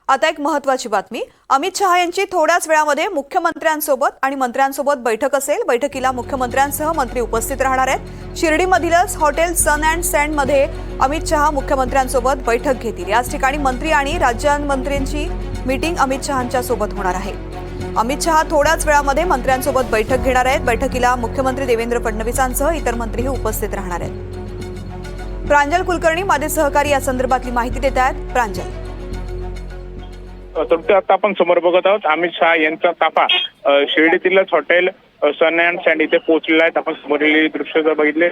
आता एक महत्त्वाची बातमी। अमित शहा यांची थोड्याच वेळामध्ये मुख्यमंत्र्यांसोबत आणि मंत्र्यांसोबत बैठक असेल। बैठकीला मुख्यमंत्र्यांसह मंत्री उपस्थित राहणार आहेत। शिर्डीमधीलच हॉटेल सन अँड सँड मध्ये अमित शहा मुख्यमंत्र्यांसोबत बैठक घेतील। याच ठिकाणी मंत्री आणि राज्यमंत्र्यांची मीटिंग अमित शहांच्या सोबत होणार आहे। अमित शहा थोड्याच वेळामध्ये मंत्र्यांसोबत बैठक घेणार आहेत। बैठकीला मुख्यमंत्री देवेंद्र फडणवीसांसह इतर मंत्रीही उपस्थित राहणार आहेत। प्रांजल कुलकर्णी माझे सहकारी या संदर्भातली माहिती देत आहेत। प्रांजल, तर आता आपण समोर बघत आहोत अमित शहा यांचा ताफा शिर्डीतीलच हॉटेल सन अँड सँड इथे पोहोचलेला आहे। आपण समोरील दृश्य जर बघितले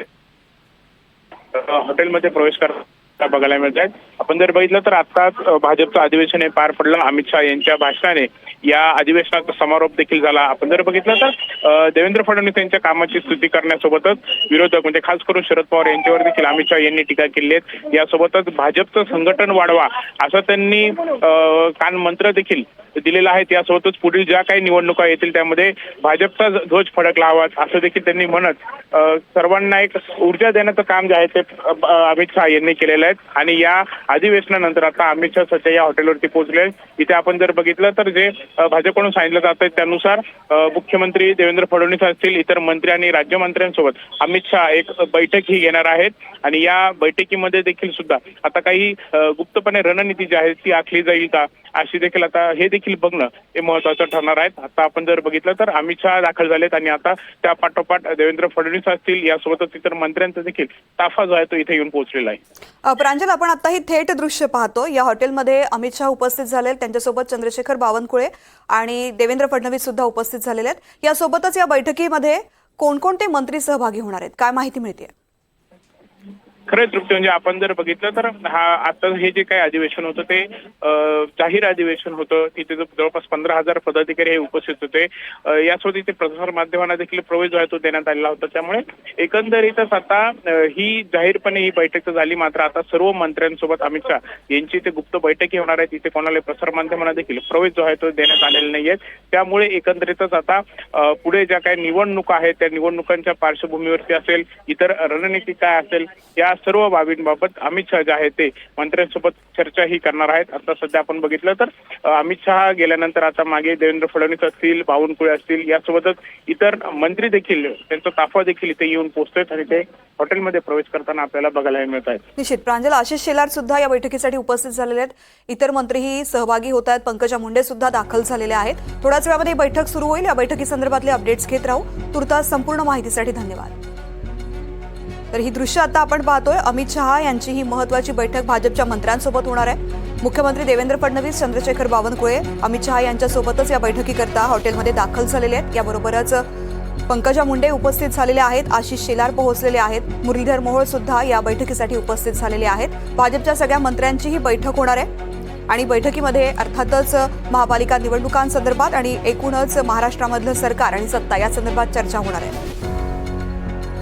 हॉटेलमध्ये प्रवेश करता बघायला मिळत आहेत। आपण जर बघितलं तर आताच भाजपचं अधिवेशन हे पार पडलं। अमित शहा यांच्या भाषणाने या अधिवेशनाचा समारोप देखील झाला। आपण जर बघितलं तर देवेंद्र फडणवीस यांच्या कामाची स्तुती करण्यासोबतच विरोधक म्हणजे खास करून शरद पवार यांच्यावर देखील अमित शहा यांनी टीका केली आहे। यासोबतच भाजपचं संघटन वाढवा असं त्यांनी कान मंत्र देखील दिलेला आहे। त्यासोबतच पुढील ज्या काही निवडणुका येतील त्यामध्ये भाजपचा ध्वज फडकला हवा असं देखील त्यांनी म्हणत सर्वांना एक ऊर्जा देण्याचं काम जे आहे ते अमित शहा यांनी केलेलं आहे। आणि या अधिवेशनानंतर आता अमित शहा सध्या या हॉटेलवरती पोहोचले। इथे आपण जर बघितलं तर जे भाजपकडून सांगितलं जात आहे त्यानुसार मुख्यमंत्री देवेंद्र फडणवीस असतील, इतर मंत्री आणि राज्यमंत्र्यांसोबत अमित शहा एक बैठक ही घेणार आहेत। आणि या बैठकीमध्ये देखील सुद्धा आता काही गुप्तपणे रणनीती जी आहे ती आखली जाईल का अशी देखील आता हे देखील बघणं हे महत्वाचं ठरणार आहे। आता आपण जर बघितलं तर अमित शहा दाखल झालेत आणि आता त्या पाठोपाठ देवेंद्र फडणवीस असतील यासोबतच इतर मंत्र्यांचा देखील ताफा जो आहे तो इथे येऊन पोहोचलेला आहे। प्रांजल, आपण आता ही थेट दृश्य पाहतो। या हॉटेलमध्ये अमित शहा उपस्थित झाले, त्यांच्यासोबत चंद्रशेखर बावनकुळे आणि देवेंद्र फडणवीस सुद्धा उपस्थित झालेले आहेत। यासोबतच या बैठकीमध्ये कोणकोणते मंत्री सहभागी होणार आहेत, काय माहिती मिळते? खरं तृप्ती म्हणजे आपण जर बघितलं तर आता हे जे काही अधिवेशन होतं ते जाहीर अधिवेशन होतं। तिथे जवळपास 15,000 पदाधिकारी हे उपस्थित होते। यासोबत इथे प्रसार माध्यमांना देखील प्रवेश जो आहे तो देण्यात आलेला होता। त्यामुळे एकंदरीतच आता ही जाहीरपणे ही बैठक झाली, मात्र आता सर्व मंत्र्यांसोबत अमित शहा यांची इथे गुप्त बैठकी होणार आहे। तिथे कोणाला प्रसार माध्यमांना देखील प्रवेश जो आहे तो देण्यात आलेला नाहीये। त्यामुळे एकंदरीतच आता पुढे ज्या काही निवडणुका आहेत त्या निवडणुकांच्या पार्श्वभूमीवरती असेल, इतर रणनीती काय असेल, या सर्व बाबींबाबत अमित शहा जे आहे ते मंत्र्यांसोबत चर्चाही करणार आहेत। आता सध्या आपण बघितलं तर अमित शहा गेल्यानंतर आता मागे देवेंद्र फडणवीस असतील, बावनकुळे असतील, यासोबतच इतर मंत्री देखील त्यांचा ताफा देखील इथे येऊन पोहोचतोय आणि ते हॉटेलमध्ये प्रवेश करताना आपल्याला बघायला मिळत आहेत। निश्चित प्रांजल, आशिष शेलार सुद्धा या बैठकीसाठी उपस्थित झालेले आहेत, इतर मंत्रीही सहभागी होत आहेत, पंकजा मुंडे सुद्धा दाखल झालेले आहेत। थोड्याच वेळामध्ये ही बैठक सुरू होईल। या बैठकीसंदर्भातले अपडेट्स घेत राहू। तुर्तास संपूर्ण माहितीसाठी धन्यवाद। तर ही दृश्य आता आपण पाहतोय। अमित शहा यांची ही महत्त्वाची बैठक भाजपच्या मंत्र्यांसोबत होणार आहे। मुख्यमंत्री देवेंद्र फडणवीस, चंद्रशेखर बावनकुळे अमित शहा यांच्यासोबतच या बैठकीकरता हॉटेलमध्ये दाखल झालेले आहेत। याबरोबरच पंकजा मुंडे उपस्थित झालेले आहेत, आशिष शेलार पोहोचलेले आहेत, मुरलीधर मोहोळ सुद्धा या बैठकीसाठी उपस्थित झालेले आहेत। भाजपच्या सगळ्या मंत्र्यांची ही बैठक होणार आहे आणि बैठकीमध्ये अर्थातच महापालिका निवडणुकांसंदर्भात आणि एकूणच महाराष्ट्रामधलं सरकार आणि सत्ता या संदर्भात चर्चा होणार आहे।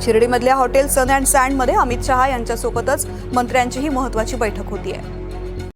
शिर्डीमधल्या हॉटेल सन अँड सँड मध्ये अमित शहा यांच्यासोबतच मंत्र्यांची ही महत्त्वाची बैठक होतीये।